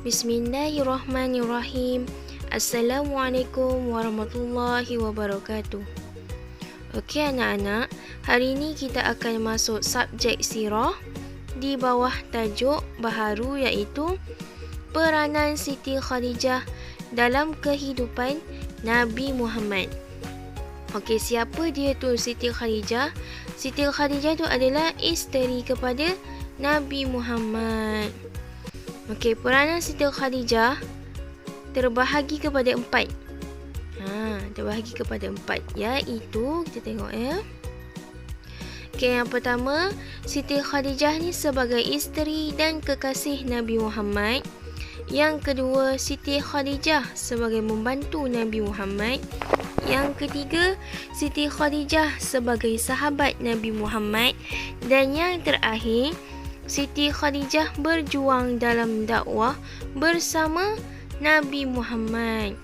Bismillahirrahmanirrahim. Assalamualaikum warahmatullahi wabarakatuh. Okey anak-anak, hari ini kita akan masuk subjek sirah di bawah tajuk baharu iaitu peranan Siti Khadijah dalam kehidupan Nabi Muhammad. Okey, siapa dia tu Siti Khadijah? Siti Khadijah tu adalah isteri kepada Nabi Muhammad. Okey, peranan Siti Khadijah terbahagi kepada 4. Terbahagi kepada 4 iaitu kita tengok ya. Okey, yang pertama, Siti Khadijah ni sebagai isteri dan kekasih Nabi Muhammad. Yang kedua, Siti Khadijah sebagai membantu Nabi Muhammad. Yang ketiga, Siti Khadijah sebagai sahabat Nabi Muhammad. Dan yang terakhir, Siti Khadijah berjuang dalam dakwah bersama Nabi Muhammad.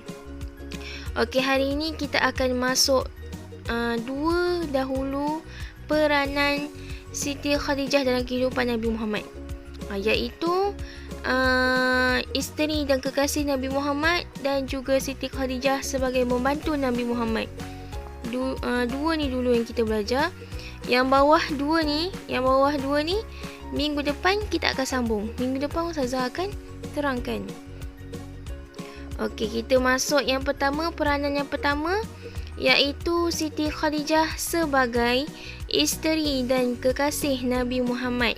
Okey, hari ini kita akan masuk dua dahulu peranan Siti Khadijah dalam kehidupan Nabi Muhammad, iaitu isteri dan kekasih Nabi Muhammad dan juga Siti Khadijah sebagai membantu Nabi Muhammad. Dua ni dulu yang kita belajar. Yang bawah dua ni minggu depan kita akan sambung. Minggu depan Ustazah akan terangkan. Okey, kita masuk yang pertama, peranan yang pertama iaitu Siti Khadijah sebagai isteri dan kekasih Nabi Muhammad.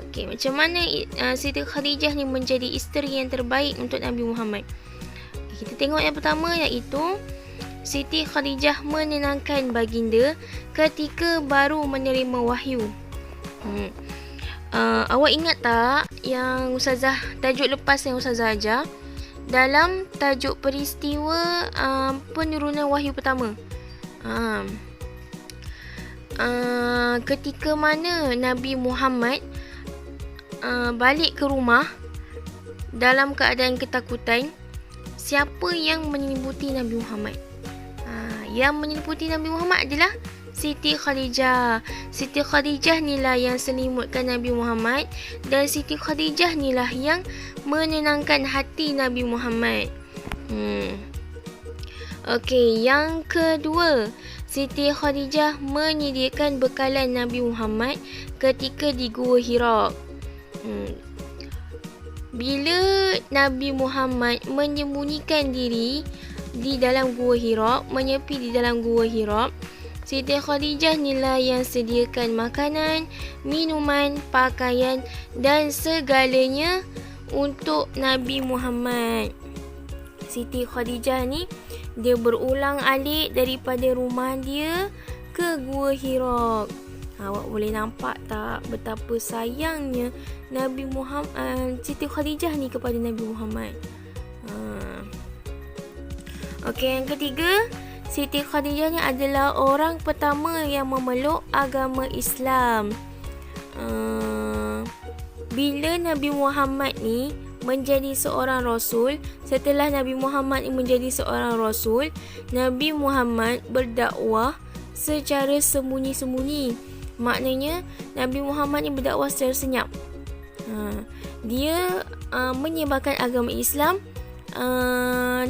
Okey, macam mana Siti Khadijah ni menjadi isteri yang terbaik untuk Nabi Muhammad? Kita tengok yang pertama iaitu Siti Khadijah menenangkan baginda ketika baru menerima wahyu. Awak ingat tak yang Ustazah, tajuk lepas yang Ustazah ajar dalam tajuk peristiwa penurunan wahyu pertama? Ketika mana Nabi Muhammad balik ke rumah dalam keadaan ketakutan, siapa yang menyelimuti Nabi Muhammad? Yang menyelimuti Nabi Muhammad adalah Siti Khadijah. Siti Khadijah nilah yang selimutkan Nabi Muhammad dan Siti Khadijah nilah yang menenangkan hati Nabi Muhammad. Okey, yang kedua, Siti Khadijah menyediakan bekalan Nabi Muhammad ketika di Gua Hira. Bila Nabi Muhammad menyembunyikan diri di dalam Gua Hira, menyepi di dalam Gua Hira, Siti Khadijah nilah yang sediakan makanan, minuman, pakaian dan segalanya untuk Nabi Muhammad. Siti Khadijah ni dia berulang-alik daripada rumah dia ke Gua Hira. Awak boleh nampak tak betapa sayangnya Nabi Muhammad, Siti Khadijah ni kepada Nabi Muhammad. Okey, yang ketiga, Siti Khadijah ni adalah orang pertama yang memeluk agama Islam. Bila Nabi Muhammad ni menjadi seorang rasul, setelah Nabi Muhammad ni menjadi seorang rasul, Nabi Muhammad berdakwah secara sembunyi-sembunyi. Maknanya Nabi Muhammad ni berdakwah secara senyap. Dia menyebarkan agama Islam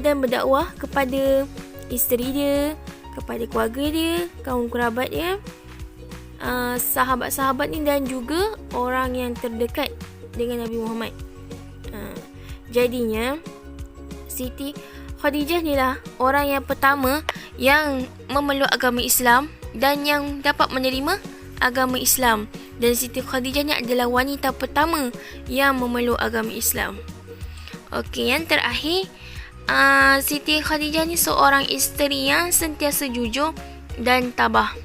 dan berdakwah kepada isteri dia, kepada keluarga dia, kaum kerabat dia, sahabat-sahabat ni dan juga orang yang terdekat dengan Nabi Muhammad. Jadinya Siti Khadijah ni lah orang yang pertama yang memeluk agama Islam dan yang dapat menerima agama Islam. Dan Siti Khadijah ni adalah wanita pertama yang memeluk agama Islam. Okey, yang terakhir, Siti Khadijah ni seorang isteri yang sentiasa jujur dan tabah.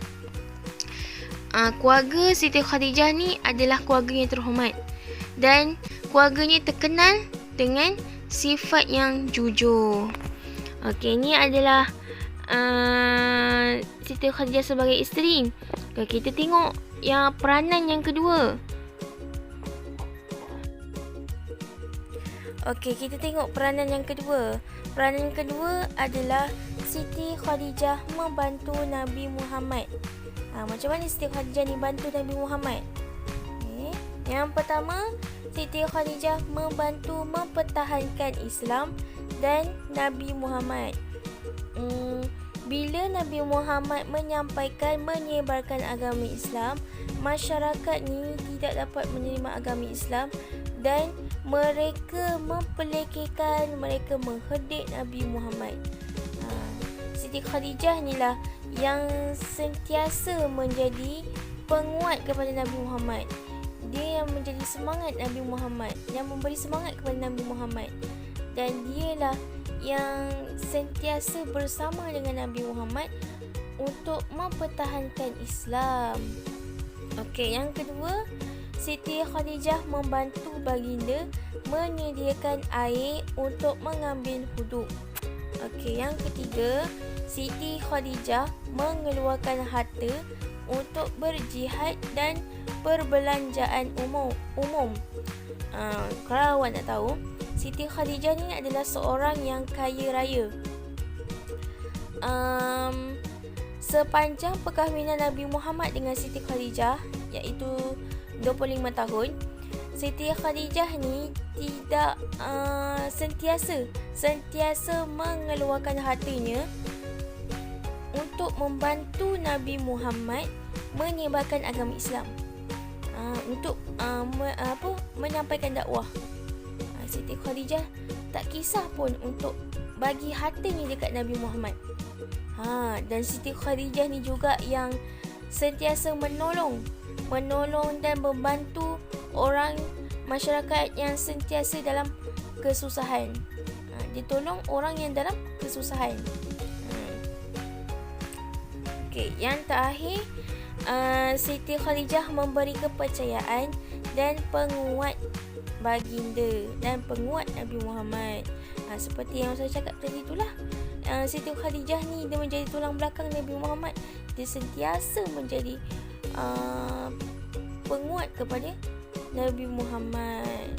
Keluarga Siti Khadijah ni adalah keluarga yang terhormat dan keluarganya terkenal dengan sifat yang jujur. Okey, ni adalah Siti Khadijah sebagai isteri. Kita tengok yang peranan yang kedua. Okey, kita tengok peranan yang kedua. Peranan yang kedua adalah Siti Khadijah membantu Nabi Muhammad. Macam mana Siti Khadijah ni bantu Nabi Muhammad? Yang pertama, Siti Khadijah membantu mempertahankan Islam dan Nabi Muhammad. Bila Nabi Muhammad menyebarkan agama Islam, masyarakat ni tidak dapat menerima agama Islam dan mereka mempelekehkan, mereka mengherdik Nabi Muhammad. Siti Khadijah ni lah yang sentiasa menjadi penguat kepada Nabi Muhammad. Dia yang menjadi semangat Nabi Muhammad, yang memberi semangat kepada Nabi Muhammad. Dan dialah yang sentiasa bersama dengan Nabi Muhammad untuk mempertahankan Islam. Okey, yang kedua, Siti Khadijah membantu baginda menyediakan air untuk mengambil wuduk. Okey, yang ketiga, Siti Khadijah mengeluarkan harta untuk berjihad dan perbelanjaan umum. Kalau awak nak tahu, Siti Khadijah ni adalah seorang yang kaya raya. Sepanjang perkahwinan Nabi Muhammad dengan Siti Khadijah, iaitu 25 tahun, Siti Khadijah ni tidak sentiasa mengeluarkan hartanya untuk membantu Nabi Muhammad menyebarkan agama Islam, untuk menyampaikan dakwah. Siti Khadijah tak kisah pun untuk bagi hartanya dekat Nabi Muhammad. Dan Siti Khadijah ni juga yang sentiasa menolong dan membantu orang masyarakat yang sentiasa dalam kesusahan. Dia tolong orang yang dalam kesusahan. Okey, yang terakhir, Siti Khadijah memberi kepercayaan dan penguat baginda dan penguat Nabi Muhammad. Seperti yang saya cakap tadi itulah, Siti Khadijah ni dia menjadi tulang belakang Nabi Muhammad. Dia sentiasa menjadi penguat kepada Nabi Muhammad.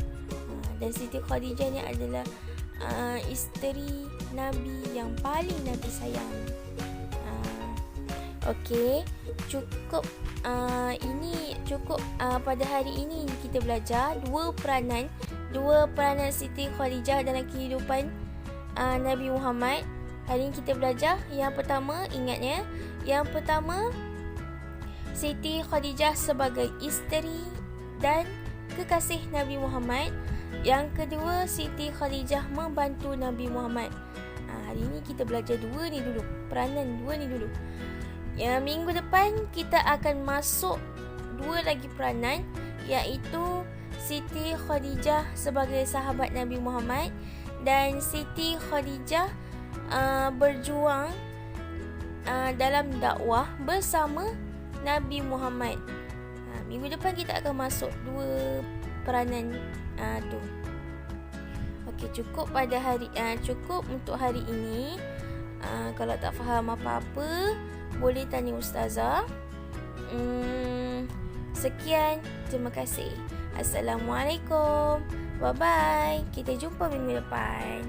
Dan Siti Khadijah ni adalah isteri Nabi yang paling Nabi sayang. Okey, cukup pada hari ini kita belajar dua peranan Siti Khadijah dalam kehidupan Nabi Muhammad. Hari ini kita belajar yang pertama, ingat ya. Yang pertama, Siti Khadijah sebagai isteri dan kekasih Nabi Muhammad. Yang kedua, Siti Khadijah membantu Nabi Muhammad. Hari ini kita belajar peranan dua ni dulu. Minggu depan kita akan masuk dua lagi peranan, iaitu Siti Khadijah sebagai sahabat Nabi Muhammad dan Siti Khadijah berjuang dalam dakwah bersama Nabi Muhammad. Minggu depan kita akan masuk dua peranan tu. Okey, cukup untuk hari ini. Kalau tak faham apa-apa, boleh tanya ustazah. Sekian, terima kasih. Assalamualaikum. Bye bye. Kita jumpa minggu depan.